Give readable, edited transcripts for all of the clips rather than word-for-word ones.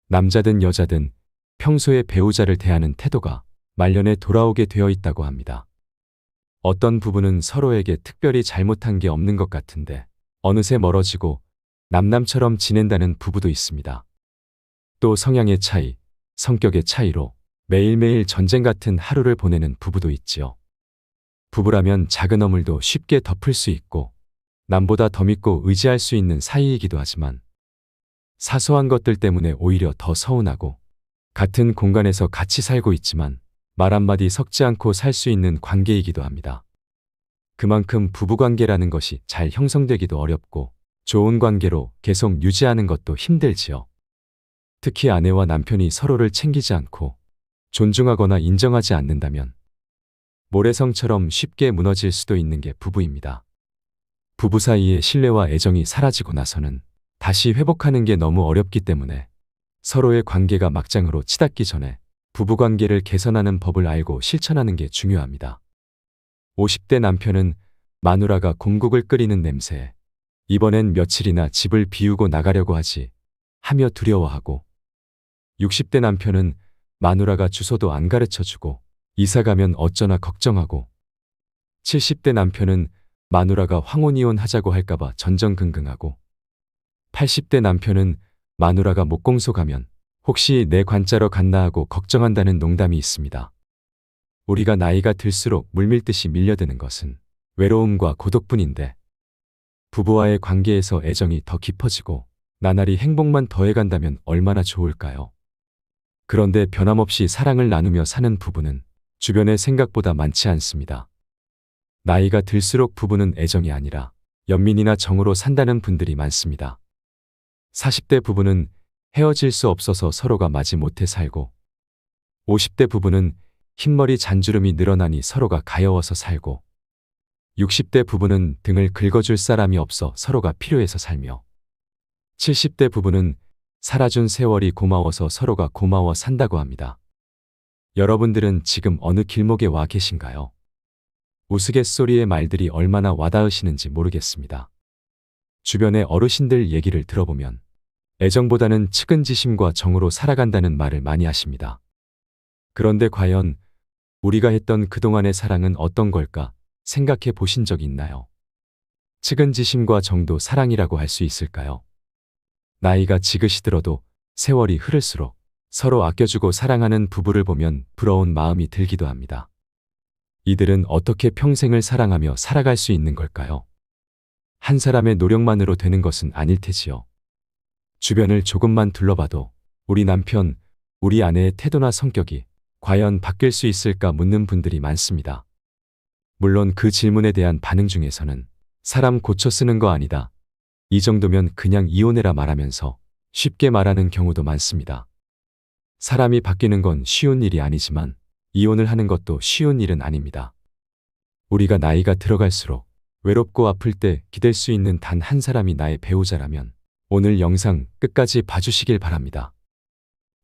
남자든 여자든 평소에 배우자를 대하는 태도가 말년에 돌아오게 되어 있다고 합니다. 어떤 부부는 서로에게 특별히 잘못한 게 없는 것 같은데 어느새 멀어지고 남남처럼 지낸다는 부부도 있습니다. 또 성향의 차이, 성격의 차이로 매일매일 전쟁 같은 하루를 보내는 부부도 있지요. 부부라면 작은 허물도 쉽게 덮을 수 있고 남보다 더 믿고 의지할 수 있는 사이이기도 하지만 사소한 것들 때문에 오히려 더 서운하고 같은 공간에서 같이 살고 있지만 말 한마디 섞지 않고 살 수 있는 관계이기도 합니다. 그만큼 부부관계라는 것이 잘 형성되기도 어렵고 좋은 관계로 계속 유지하는 것도 힘들지요. 특히 아내와 남편이 서로를 챙기지 않고 존중하거나 인정하지 않는다면 모래성처럼 쉽게 무너질 수도 있는 게 부부입니다. 부부 사이의 신뢰와 애정이 사라지고 나서는 다시 회복하는 게 너무 어렵기 때문에 서로의 관계가 막장으로 치닫기 전에 부부관계를 개선하는 법을 알고 실천하는 게 중요합니다. 50대 남편은 마누라가 공국을 끓이는 냄새에 이번엔 며칠이나 집을 비우고 나가려고 하며 두려워하고 60대 남편은 마누라가 주소도 안 가르쳐주고 이사 가면 어쩌나 걱정하고 70대 남편은 마누라가 황혼이혼 하자고 할까봐 전전긍긍하고 80대 남편은 마누라가 목공소 가면 혹시 내 관짜러 갔나 하고 걱정한다는 농담이 있습니다. 우리가 나이가 들수록 물밀듯이 밀려드는 것은 외로움과 고독뿐인데 부부와의 관계에서 애정이 더 깊어지고 나날이 행복만 더해간다면 얼마나 좋을까요? 그런데 변함없이 사랑을 나누며 사는 부부는 주변에 생각보다 많지 않습니다. 나이가 들수록 부부는 애정이 아니라 연민이나 정으로 산다는 분들이 많습니다. 40대 부부는 헤어질 수 없어서 서로가 마지못해 살고 50대 부부는 흰머리 잔주름이 늘어나니 서로가 가여워서 살고 60대 부부는 등을 긁어줄 사람이 없어 서로가 필요해서 살며 70대 부부는 살아준 세월이 고마워서 서로가 고마워 산다고 합니다. 여러분들은 지금 어느 길목에 와 계신가요? 우스갯소리의 말들이 얼마나 와닿으시는지 모르겠습니다. 주변의 어르신들 얘기를 들어보면 애정보다는 측은지심과 정으로 살아간다는 말을 많이 하십니다. 그런데 과연 우리가 했던 그동안의 사랑은 어떤 걸까 생각해 보신 적 있나요? 측은지심과 정도 사랑이라고 할 수 있을까요? 나이가 지그시들어도 세월이 흐를수록 서로 아껴주고 사랑하는 부부를 보면 부러운 마음이 들기도 합니다. 이들은 어떻게 평생을 사랑하며 살아갈 수 있는 걸까요? 한 사람의 노력만으로 되는 것은 아닐 테지요. 주변을 조금만 둘러봐도 우리 남편, 우리 아내의 태도나 성격이 과연 바뀔 수 있을까 묻는 분들이 많습니다. 물론 그 질문에 대한 반응 중에서는 사람 고쳐 쓰는 거 아니다. 이 정도면 그냥 이혼해라 말하면서 쉽게 말하는 경우도 많습니다. 사람이 바뀌는 건 쉬운 일이 아니지만 이혼을 하는 것도 쉬운 일은 아닙니다. 우리가 나이가 들어갈수록 외롭고 아플 때 기댈 수 있는 단 한 사람이 나의 배우자라면 오늘 영상 끝까지 봐주시길 바랍니다.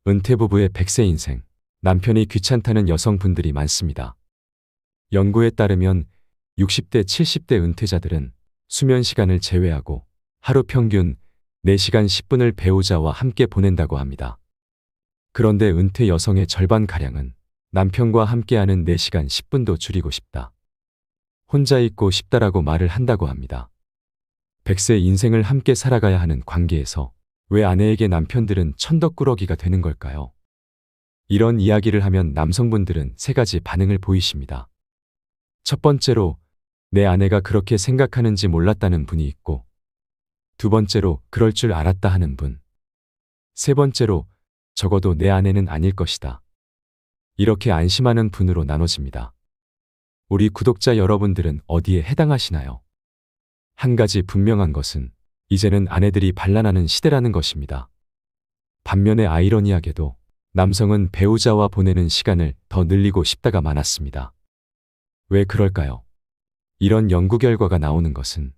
은퇴부부의 100세 인생, 남편이 귀찮다는 여성분들이 많습니다. 연구에 따르면 60대, 70대 은퇴자들은 수면 시간을 제외하고 하루 평균 4시간 10분을 배우자와 함께 보낸다고 합니다. 그런데 은퇴 여성의 절반가량은 남편과 함께하는 4시간 10분도 줄이고 싶다. 혼자 있고 싶다라고 말을 한다고 합니다. 100세 인생을 함께 살아가야 하는 관계에서 왜 아내에게 남편들은 천덕꾸러기가 되는 걸까요? 이런 이야기를 하면 남성분들은 3가지 반응을 보이십니다. 첫 번째로 내 아내가 그렇게 생각하는지 몰랐다는 분이 있고, 두 번째로 그럴 줄 알았다 하는 분, 세 번째로 적어도 내 아내는 아닐 것이다. 이렇게 안심하는 분으로 나눠집니다. 우리 구독자 여러분들은 어디에 해당하시나요? 한 가지 분명한 것은 이제는 아내들이 반란하는 시대라는 것입니다. 반면에 아이러니하게도 남성은 배우자와 보내는 시간을 더 늘리고 싶다가 많았습니다. 왜 그럴까요? 이런 연구 결과가 나오는 것은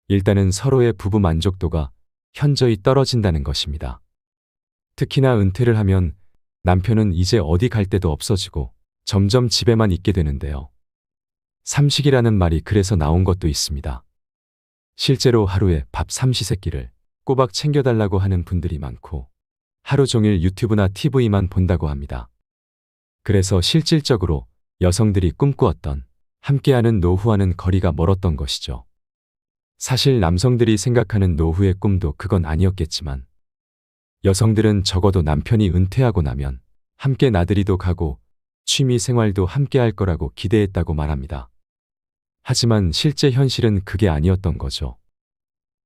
일단은 서로의 부부 만족도가 현저히 떨어진다는 것입니다. 특히나 은퇴를 하면 남편은 이제 어디 갈 데도 없어지고 점점 집에만 있게 되는데요. 삼식이라는 말이 그래서 나온 것도 있습니다. 실제로 하루에 밥 3시세끼를 꼬박 챙겨달라고 하는 분들이 많고, 하루 종일 유튜브나 TV만 본다고 합니다. 그래서 실질적으로 여성들이 꿈꾸었던 함께하는 노후와는 거리가 멀었던 것이죠. 사실 남성들이 생각하는 노후의 꿈도 그건 아니었겠지만 여성들은 적어도 남편이 은퇴하고 나면 함께 나들이도 가고 취미 생활도 함께 할 거라고 기대했다고 말합니다. 하지만 실제 현실은 그게 아니었던 거죠.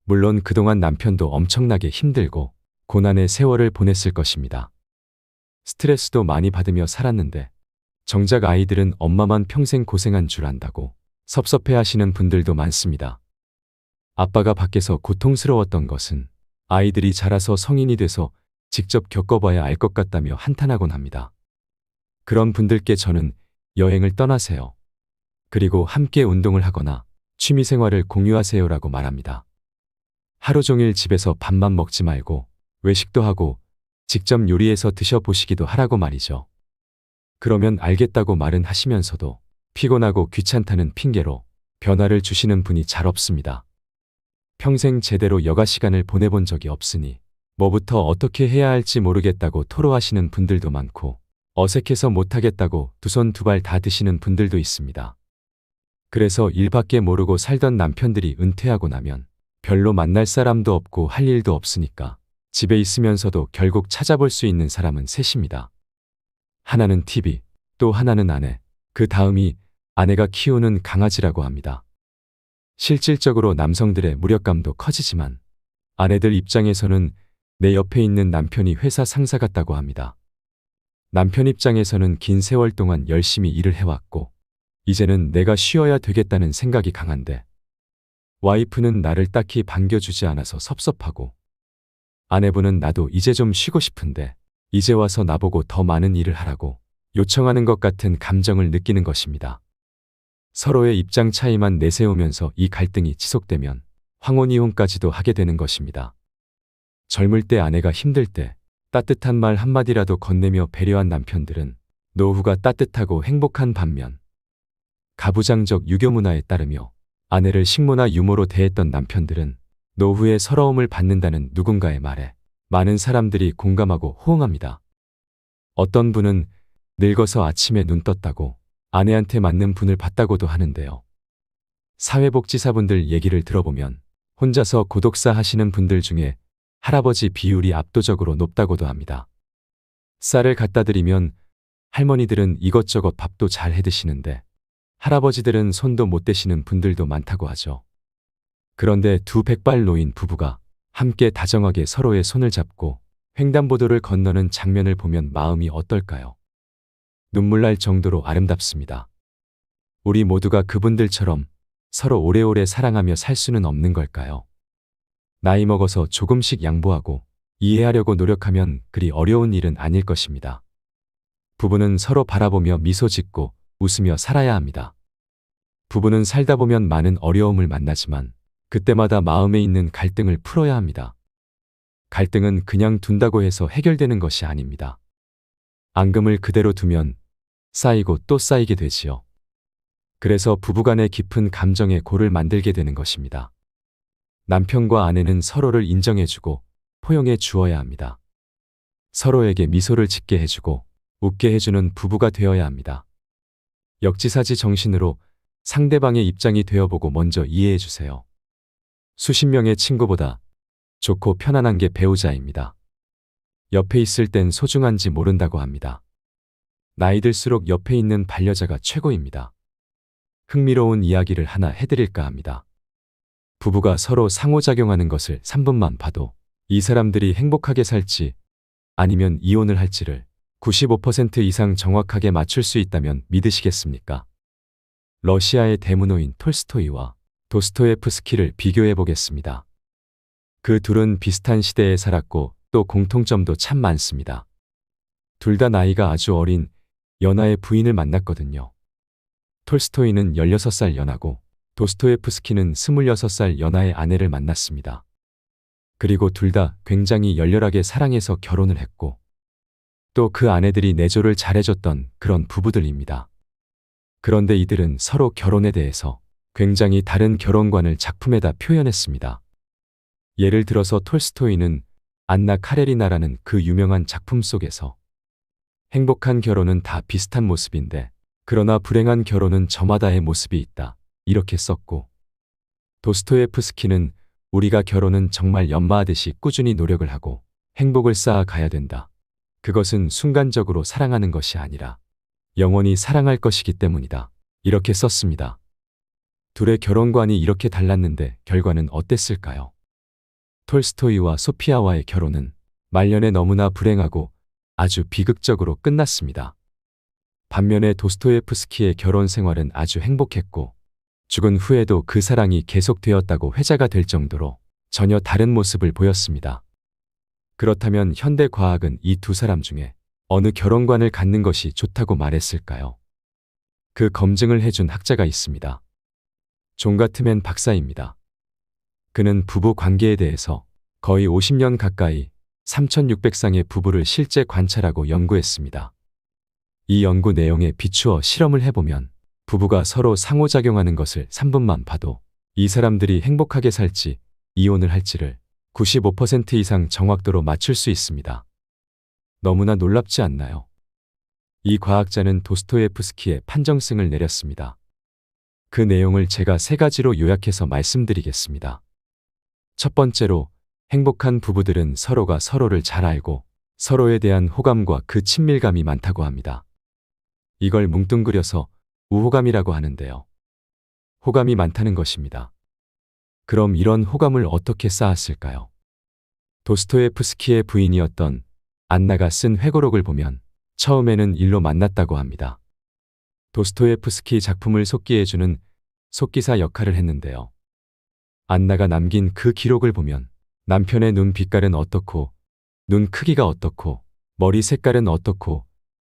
물론 그동안 남편도 엄청나게 힘들고 고난의 세월을 보냈을 것입니다. 스트레스도 많이 받으며 살았는데 정작 아이들은 엄마만 평생 고생한 줄 안다고 섭섭해하시는 분들도 많습니다. 아빠가 밖에서 고통스러웠던 것은 아이들이 자라서 성인이 돼서 직접 겪어봐야 알 것 같다며 한탄하곤 합니다. 그런 분들께 저는 여행을 떠나세요. 그리고 함께 운동을 하거나 취미생활을 공유하세요라고 말합니다. 하루 종일 집에서 밥만 먹지 말고 외식도 하고 직접 요리해서 드셔보시기도 하라고 말이죠. 그러면 알겠다고 말은 하시면서도 피곤하고 귀찮다는 핑계로 변화를 주시는 분이 잘 없습니다. 평생 제대로 여가 시간을 보내본 적이 없으니 뭐부터 어떻게 해야 할지 모르겠다고 토로하시는 분들도 많고 어색해서 못하겠다고 두 손 두 발 다 드시는 분들도 있습니다. 그래서 일밖에 모르고 살던 남편들이 은퇴하고 나면 별로 만날 사람도 없고 할 일도 없으니까 집에 있으면서도 결국 찾아볼 수 있는 사람은 셋입니다. 하나는 TV, 또 하나는 아내, 그 다음이 아내가 키우는 강아지라고 합니다. 실질적으로 남성들의 무력감도 커지지만 아내들 입장에서는 내 옆에 있는 남편이 회사 상사 같다고 합니다. 남편 입장에서는 긴 세월 동안 열심히 일을 해왔고 이제는 내가 쉬어야 되겠다는 생각이 강한데 와이프는 나를 딱히 반겨주지 않아서 섭섭하고 아내분은 나도 이제 좀 쉬고 싶은데 이제 와서 나보고 더 많은 일을 하라고 요청하는 것 같은 감정을 느끼는 것입니다. 서로의 입장 차이만 내세우면서 이 갈등이 지속되면 황혼이혼까지도 하게 되는 것입니다. 젊을 때 아내가 힘들 때 따뜻한 말 한마디라도 건네며 배려한 남편들은 노후가 따뜻하고 행복한 반면 가부장적 유교 문화에 따르며 아내를 식모나 유모로 대했던 남편들은 노후에 서러움을 받는다는 누군가의 말에 많은 사람들이 공감하고 호응합니다. 어떤 분은 늙어서 아침에 눈 떴다고 아내한테 맞는 분을 봤다고도 하는데요. 사회복지사분들 얘기를 들어보면 혼자서 고독사 하시는 분들 중에 할아버지 비율이 압도적으로 높다고도 합니다. 쌀을 갖다 드리면 할머니들은 이것저것 밥도 잘 해드시는데 할아버지들은 손도 못 대시는 분들도 많다고 하죠. 그런데 두 백발 노인 부부가 함께 다정하게 서로의 손을 잡고 횡단보도를 건너는 장면을 보면 마음이 어떨까요? 눈물 날 정도로 아름답습니다. 우리 모두가 그분들처럼 서로 오래오래 사랑하며 살 수는 없는 걸까요? 나이 먹어서 조금씩 양보하고 이해하려고 노력하면 그리 어려운 일은 아닐 것입니다. 부부는 서로 바라보며 미소 짓고 웃으며 살아야 합니다. 부부는 살다 보면 많은 어려움을 만나지만 그때마다 마음에 있는 갈등을 풀어야 합니다. 갈등은 그냥 둔다고 해서 해결되는 것이 아닙니다. 앙금을 그대로 두면 쌓이고 또 쌓이게 되지요. 그래서 부부간의 깊은 감정의 골을 만들게 되는 것입니다. 남편과 아내는 서로를 인정해주고 포용해 주어야 합니다. 서로에게 미소를 짓게 해주고 웃게 해주는 부부가 되어야 합니다. 역지사지 정신으로 상대방의 입장이 되어보고 먼저 이해해 주세요. 수십 명의 친구보다 좋고 편안한 게 배우자입니다. 옆에 있을 땐 소중한지 모른다고 합니다. 나이 들수록 옆에 있는 반려자가 최고입니다. 흥미로운 이야기를 하나 해드릴까 합니다. 부부가 서로 상호작용하는 것을 3분만 봐도 이 사람들이 행복하게 살지 아니면 이혼을 할지를 95% 이상 정확하게 맞출 수 있다면 믿으시겠습니까? 러시아의 대문호인 톨스토이와 도스토예프스키를 비교해 보겠습니다. 그 둘은 비슷한 시대에 살았고 또 공통점도 참 많습니다. 둘 다 나이가 아주 어린 연하의 부인을 만났거든요. 톨스토이는 16살 연하고 도스토예프스키는 26살 연하의 아내를 만났습니다. 그리고 둘 다 굉장히 열렬하게 사랑해서 결혼을 했고 또 그 아내들이 내조를 잘해줬던 그런 부부들입니다. 그런데 이들은 서로 결혼에 대해서 굉장히 다른 결혼관을 작품에다 표현했습니다. 예를 들어서 톨스토이는 안나 카레리나라는 그 유명한 작품 속에서 행복한 결혼은 다 비슷한 모습인데 그러나 불행한 결혼은 저마다의 모습이 있다. 이렇게 썼고 도스토예프스키는 우리가 결혼은 정말 연마하듯이 꾸준히 노력을 하고 행복을 쌓아 가야 된다. 그것은 순간적으로 사랑하는 것이 아니라 영원히 사랑할 것이기 때문이다. 이렇게 썼습니다. 둘의 결혼관이 이렇게 달랐는데 결과는 어땠을까요? 톨스토이와 소피아와의 결혼은 말년에 너무나 불행하고 아주 비극적으로 끝났습니다. 반면에 도스토예프스키의 결혼 생활은 아주 행복했고 죽은 후에도 그 사랑이 계속되었다고 회자가 될 정도로 전혀 다른 모습을 보였습니다. 그렇다면 현대 과학은 이 두 사람 중에 어느 결혼관을 갖는 것이 좋다고 말했을까요? 그 검증을 해준 학자가 있습니다. 존 가트맨 박사입니다. 그는 부부 관계에 대해서 거의 50년 가까이 3,600쌍의 부부를 실제 관찰하고 연구했습니다. 이 연구 내용에 비추어 실험을 해보면 부부가 서로 상호작용하는 것을 3분만 봐도 이 사람들이 행복하게 살지 이혼을 할지를 95% 이상 정확도로 맞출 수 있습니다. 너무나 놀랍지 않나요? 이 과학자는 도스토예프스키의 판정승을 내렸습니다. 그 내용을 제가 3가지로 요약해서 말씀드리겠습니다. 첫 번째로 행복한 부부들은 서로가 서로를 잘 알고 서로에 대한 호감과 그 친밀감이 많다고 합니다. 이걸 뭉뚱그려서 우호감이라고 하는데요. 호감이 많다는 것입니다. 그럼 이런 호감을 어떻게 쌓았을까요? 도스토예프스키의 부인이었던 안나가 쓴 회고록을 보면 처음에는 일로 만났다고 합니다. 도스토예프스키 작품을 속기해주는 속기사 역할을 했는데요. 안나가 남긴 그 기록을 보면 남편의 눈 빛깔은 어떻고 눈 크기가 어떻고 머리 색깔은 어떻고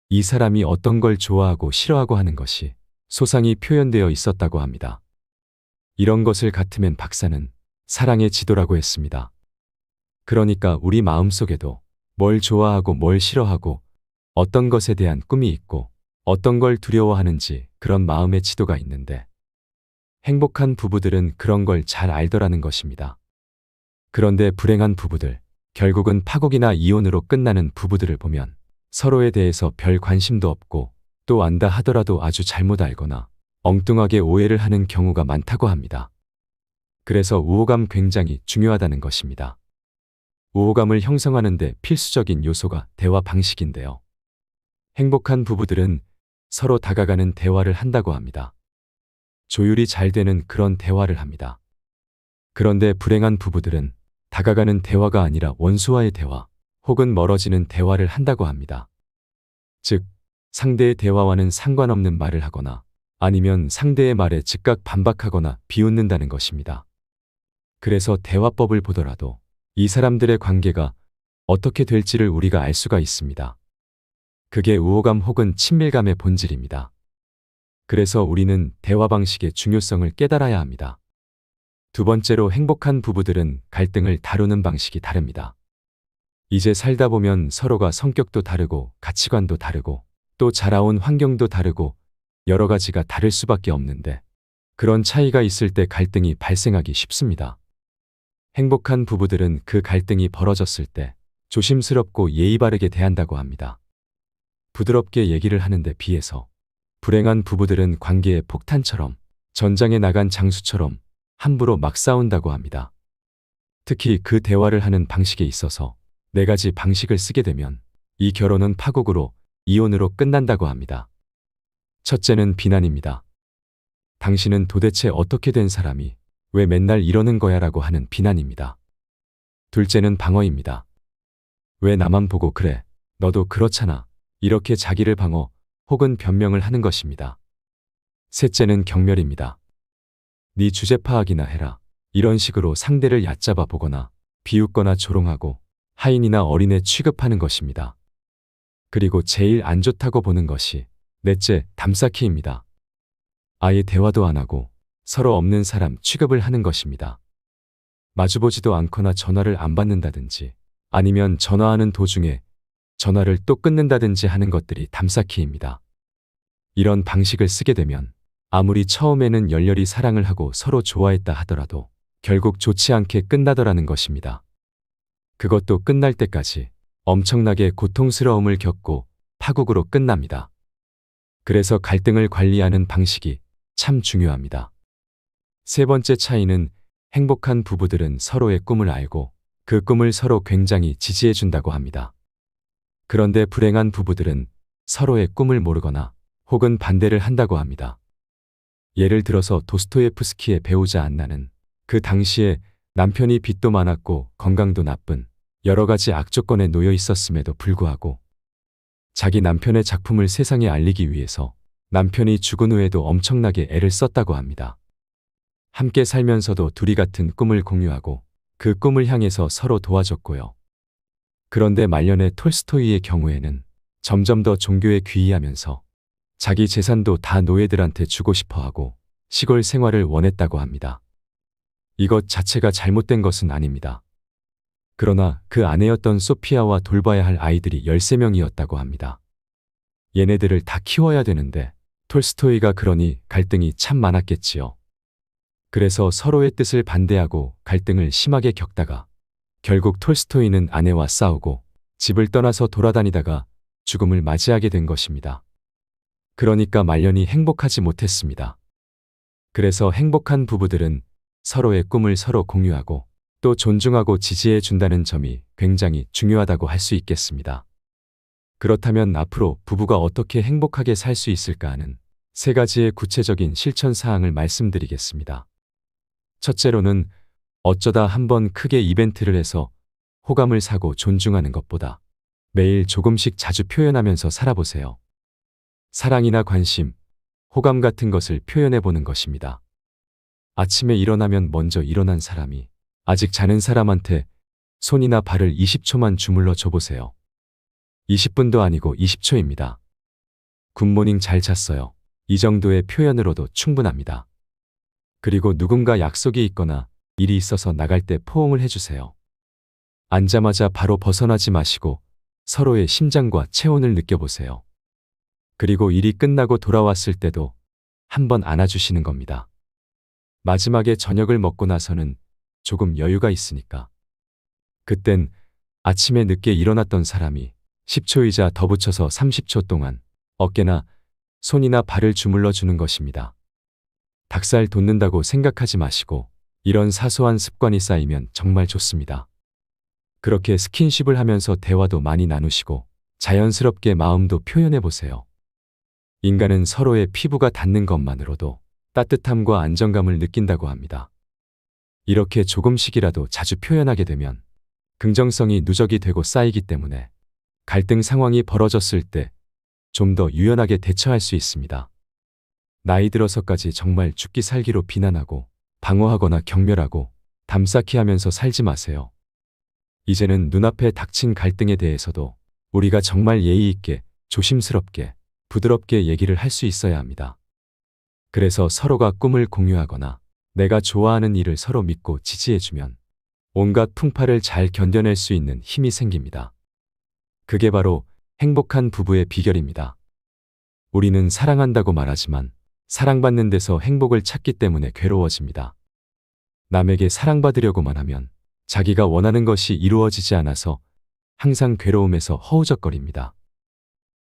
이 사람이 어떤 걸 좋아하고 싫어하고 하는 것이 소상히 표현되어 있었다고 합니다. 이런 것을 가트맨 박사는 사랑의 지도라고 했습니다. 그러니까 우리 마음속에도 뭘 좋아하고 뭘 싫어하고 어떤 것에 대한 꿈이 있고 어떤 걸 두려워하는지 그런 마음의 지도가 있는데 행복한 부부들은 그런 걸 잘 알더라는 것입니다. 그런데 불행한 부부들, 결국은 파국이나 이혼으로 끝나는 부부들을 보면 서로에 대해서 별 관심도 없고 또 안다 하더라도 아주 잘못 알거나 엉뚱하게 오해를 하는 경우가 많다고 합니다. 그래서 우호감 굉장히 중요하다는 것입니다. 우호감을 형성하는 데 필수적인 요소가 대화 방식인데요. 행복한 부부들은 서로 다가가는 대화를 한다고 합니다. 조율이 잘 되는 그런 대화를 합니다. 그런데 불행한 부부들은 다가가는 대화가 아니라 원수와의 대화 혹은 멀어지는 대화를 한다고 합니다. 즉, 상대의 대화와는 상관없는 말을 하거나 아니면 상대의 말에 즉각 반박하거나 비웃는다는 것입니다. 그래서 대화법을 보더라도 이 사람들의 관계가 어떻게 될지를 우리가 알 수가 있습니다. 그게 우호감 혹은 친밀감의 본질입니다. 그래서 우리는 대화 방식의 중요성을 깨달아야 합니다. 두 번째로 행복한 부부들은 갈등을 다루는 방식이 다릅니다. 이제 살다 보면 서로가 성격도 다르고 가치관도 다르고 또 자라온 환경도 다르고 여러 가지가 다를 수밖에 없는데 그런 차이가 있을 때 갈등이 발생하기 쉽습니다. 행복한 부부들은 그 갈등이 벌어졌을 때 조심스럽고 예의 바르게 대한다고 합니다. 부드럽게 얘기를 하는데 비해서 불행한 부부들은 관계의 폭탄처럼 전장에 나간 장수처럼 함부로 막 싸운다고 합니다. 특히 그 대화를 하는 방식에 있어서 4가지 방식을 쓰게 되면 이 결혼은 파국으로 이혼으로 끝난다고 합니다. 첫째는 비난입니다. 당신은 도대체 어떻게 된 사람이 왜 맨날 이러는 거야 라고 하는 비난입니다. 둘째는 방어입니다. 왜 나만 보고 그래? 너도 그렇잖아. 이렇게 자기를 방어 혹은 변명을 하는 것입니다. 셋째는 경멸입니다. 네 주제 파악이나 해라. 이런 식으로 상대를 얕잡아 보거나 비웃거나 조롱하고 하인이나 어린애 취급하는 것입니다. 그리고 제일 안 좋다고 보는 것이 넷째, 담쌓기입니다. 아예 대화도 안 하고 서로 없는 사람 취급을 하는 것입니다. 마주보지도 않거나 전화를 안 받는다든지 아니면 전화하는 도중에 전화를 또 끊는다든지 하는 것들이 담쌓기입니다. 이런 방식을 쓰게 되면 아무리 처음에는 열렬히 사랑을 하고 서로 좋아했다 하더라도 결국 좋지 않게 끝나더라는 것입니다. 그것도 끝날 때까지 엄청나게 고통스러움을 겪고 파국으로 끝납니다. 그래서 갈등을 관리하는 방식이 참 중요합니다. 세 번째 차이는 행복한 부부들은 서로의 꿈을 알고 그 꿈을 서로 굉장히 지지해 준다고 합니다. 그런데 불행한 부부들은 서로의 꿈을 모르거나 혹은 반대를 한다고 합니다. 예를 들어서 도스토예프스키의 배우자 안나는 그 당시에 남편이 빚도 많았고 건강도 나쁜 여러 가지 악조건에 놓여 있었음에도 불구하고 자기 남편의 작품을 세상에 알리기 위해서 남편이 죽은 후에도 엄청나게 애를 썼다고 합니다. 함께 살면서도 둘이 같은 꿈을 공유하고 그 꿈을 향해서 서로 도와줬고요. 그런데 말년의 톨스토이의 경우에는 점점 더 종교에 귀의하면서 자기 재산도 다 노예들한테 주고 싶어 하고 시골 생활을 원했다고 합니다. 이것 자체가 잘못된 것은 아닙니다. 그러나 그 아내였던 소피아와 돌봐야 할 아이들이 13명이었다고 합니다. 얘네들을 다 키워야 되는데 톨스토이가 그러니 갈등이 참 많았겠지요. 그래서 서로의 뜻을 반대하고 갈등을 심하게 겪다가 결국 톨스토이는 아내와 싸우고 집을 떠나서 돌아다니다가 죽음을 맞이하게 된 것입니다. 그러니까 말년이 행복하지 못했습니다. 그래서 행복한 부부들은 서로의 꿈을 서로 공유하고 또 존중하고 지지해 준다는 점이 굉장히 중요하다고 할 수 있겠습니다. 그렇다면 앞으로 부부가 어떻게 행복하게 살 수 있을까 하는 세 가지의 구체적인 실천 사항을 말씀드리겠습니다. 첫째로는 어쩌다 한번 크게 이벤트를 해서 호감을 사고 존중하는 것보다 매일 조금씩 자주 표현하면서 살아보세요. 사랑이나 관심, 호감 같은 것을 표현해 보는 것입니다. 아침에 일어나면 먼저 일어난 사람이 아직 자는 사람한테 손이나 발을 20초만 주물러 줘보세요. 20분도 아니고 20초입니다. 굿모닝 잘 잤어요. 이 정도의 표현으로도 충분합니다. 그리고 누군가 약속이 있거나 일이 있어서 나갈 때 포옹을 해주세요. 앉자마자 바로 벗어나지 마시고 서로의 심장과 체온을 느껴보세요. 그리고 일이 끝나고 돌아왔을 때도 한번 안아주시는 겁니다. 마지막에 저녁을 먹고 나서는 조금 여유가 있으니까 그땐 아침에 늦게 일어났던 사람이 10초이자 더 붙여서 30초 동안 어깨나 손이나 발을 주물러 주는 것입니다. 닭살 돋는다고 생각하지 마시고 이런 사소한 습관이 쌓이면 정말 좋습니다. 그렇게 스킨십을 하면서 대화도 많이 나누시고 자연스럽게 마음도 표현해 보세요. 인간은 서로의 피부가 닿는 것만으로도 따뜻함과 안정감을 느낀다고 합니다. 이렇게 조금씩이라도 자주 표현하게 되면 긍정성이 누적이 되고 쌓이기 때문에 갈등 상황이 벌어졌을 때 좀 더 유연하게 대처할 수 있습니다. 나이 들어서까지 정말 죽기 살기로 비난하고 방어하거나 경멸하고 담쌓기 하면서 살지 마세요. 이제는 눈앞에 닥친 갈등에 대해서도 우리가 정말 예의 있게 조심스럽게 부드럽게 얘기를 할 수 있어야 합니다. 그래서 서로가 꿈을 공유하거나 내가 좋아하는 일을 서로 믿고 지지해주면 온갖 풍파를 잘 견뎌낼 수 있는 힘이 생깁니다. 그게 바로 행복한 부부의 비결입니다. 우리는 사랑한다고 말하지만 사랑받는 데서 행복을 찾기 때문에 괴로워집니다. 남에게 사랑받으려고만 하면 자기가 원하는 것이 이루어지지 않아서 항상 괴로움에서 허우적거립니다.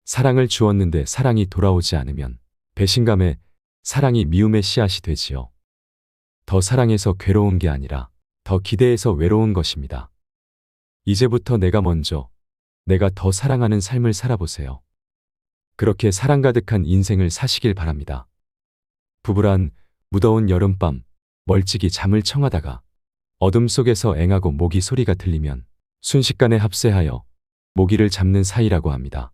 사랑을 주었는데 사랑이 돌아오지 않으면 배신감에 사랑이 미움의 씨앗이 되지요. 더 사랑해서 괴로운 게 아니라 더 기대해서 외로운 것입니다. 이제부터 내가 먼저, 내가 더 사랑하는 삶을 살아보세요. 그렇게 사랑 가득한 인생을 사시길 바랍니다. 부부란 무더운 여름밤 멀찍이 잠을 청하다가 어둠 속에서 앵하고 모기 소리가 들리면 순식간에 합세하여 모기를 잡는 사이라고 합니다.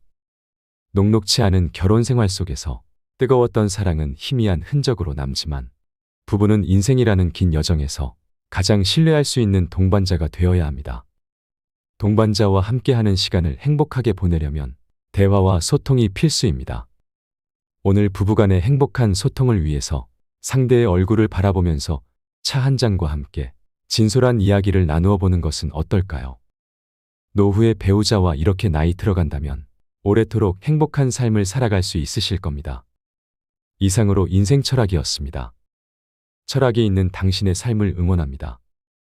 녹록치 않은 결혼 생활 속에서 뜨거웠던 사랑은 희미한 흔적으로 남지만 부부는 인생이라는 긴 여정에서 가장 신뢰할 수 있는 동반자가 되어야 합니다. 동반자와 함께하는 시간을 행복하게 보내려면 대화와 소통이 필수입니다. 오늘 부부간의 행복한 소통을 위해서 상대의 얼굴을 바라보면서 차 한 잔과 함께 진솔한 이야기를 나누어 보는 것은 어떨까요? 노후의 배우자와 이렇게 나이 들어간다면 오래도록 행복한 삶을 살아갈 수 있으실 겁니다. 이상으로 인생 철학이었습니다. 철학이 있는 당신의 삶을 응원합니다.